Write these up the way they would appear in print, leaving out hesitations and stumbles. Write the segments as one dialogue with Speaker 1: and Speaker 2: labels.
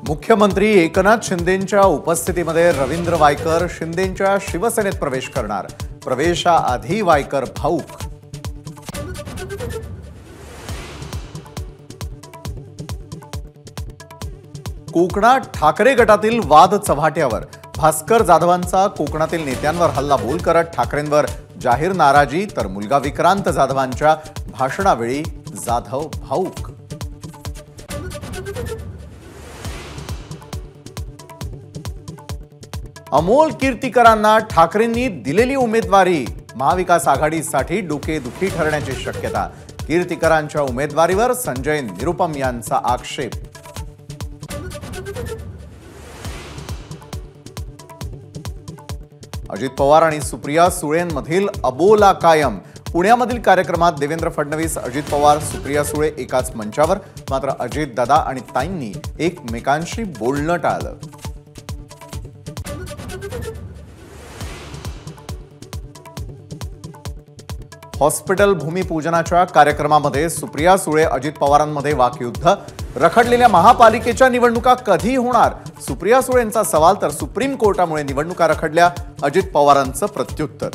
Speaker 1: मुख्यमंत्री एकनाथ शिंदेंच्या उपस्थितीमध्ये रवींद्र वायकर शिंदेंच्या शिवसेनेत प्रवेश करणार। प्रवेशाआधी वायकर भाऊक। कोकणात ठाकरे गटातील वाद चव्हाट्यावर। भास्कर जाधवांचा कोकणातील नेत्यांवर हल्ला बोल करत ठाकरेंवर जाहीर नाराजी, तर मुलगा विक्रांत जाधवांच्या भाषणावेळी जाधव भाऊक। अमोल कीर्तीकरांना ठाकरेंनी दिलेली उमेदवारी। महाविकास आघाडीसाठी डोकेदुखी ठरण्याची शक्यता। कीर्तीकरांच्या उमेदवारीवर संजय निरुपम यांचा आक्षेप। अजित पवार आणि सुप्रिया सुळेंमधील अबोला कायम। पुण्यामधील कार्यक्रमात देवेंद्र फडणवीस, अजित पवार, सुप्रिया सुळे एकाच मंचावर। मात्र अजित दादा आणि ताईंनी एकमेकांशी बोलणं टाळलं। हॉस्पिटल भूमिपूजनाच्या कार्यक्रमामध्ये सुप्रिया सुळे अजित पवारांमध्ये वाकयुद्ध। रखडलेल्या महापालिकेच्या निवडणुका कधी होणार? सुप्रिया सुळेंचा सवाल, तर सुप्रीम कोर्टामुळे निवडणुका रखडल्या, अजित पवारांचं प्रत्युत्तर।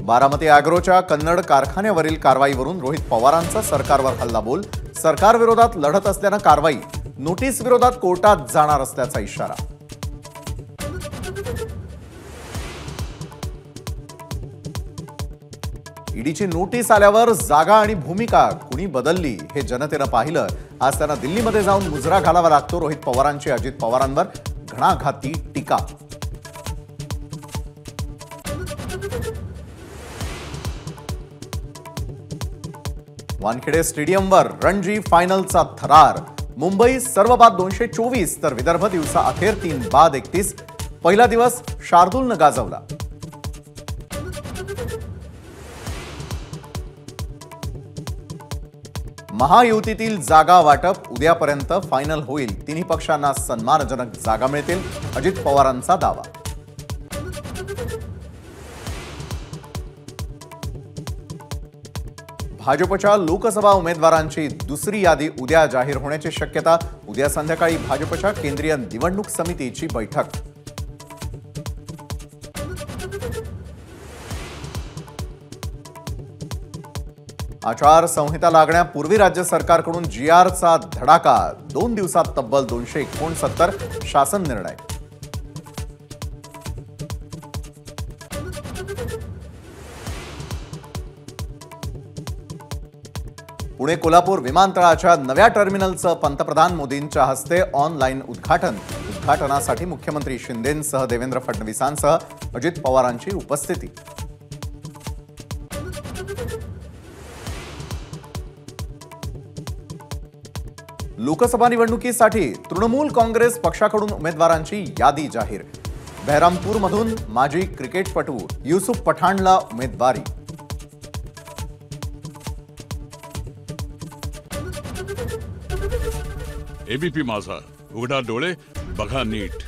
Speaker 1: बारामती अॅग्रोच्या कन्नड कारखान्यावरील कारवाईवरून रोहित पवारांचा सरकारवर हल्लाबोल। सरकारविरोधात लढत असल्यानं कारवाई, नोटीस विरोधात कोर्टात जाणार असल्याचा इशारा। ईडीची नोटीस आल्यावर जागा आणि भूमिका कुणी बदलली हे जनतेनं पाहिलं। आज त्यांना दिल्लीमध्ये जाऊन मुजरा घालावा लागतो। रोहित पवारांची अजित पवारांवर घणाघाती टीका। वानखेडे स्टेडियमवर रणजी फायनलचा थरार। मुंबई सर्व बाद 224, तर विदर्भ दिवसा अखेर 3 बाद 31। पहिला दिवस शार्दूलनं गाजवला। महायुतीतील जागा वाटप उद्यापर्यंत फायनल होईल। तिन्ही पक्षांना सन्मानजनक जागा मिळतील, अजित पवारांचा दावा। भाजपच्या लोकसभा उमेदवारांची दुसरी यादी उद्या जाहीर होण्याची शक्यता। उद्या संध्याकाळी भाजपच्या केंद्रीय निवडणूक समितीची बैठक। आचारसंहिता लागण्यापूर्वी राज्य सरकारकडून जीआरचा धडाका। 2 दिवसात तब्बल 269 शासन निर्णय। पुणे कोल्हापूर विमानतळाच्या नव्या टर्मिनलचं पंतप्रधान मोदींच्या हस्ते ऑनलाईन उद्घाटन। उद्घाटनासाठी मुख्यमंत्री शिंदेंसह देवेंद्र फडणवीसांसह अजित पवारांची उपस्थिती। लोकसभा निवडणुकीसाठी तृणमूल काँग्रेस पक्षाकडून उमेदवारांची यादी जाहीर। बहरामपूरमधून माजी क्रिकेटपटू युसुफ पठाणला उमेदवारी।
Speaker 2: एबीपी माझा, उघडा डोळे बघा नीट।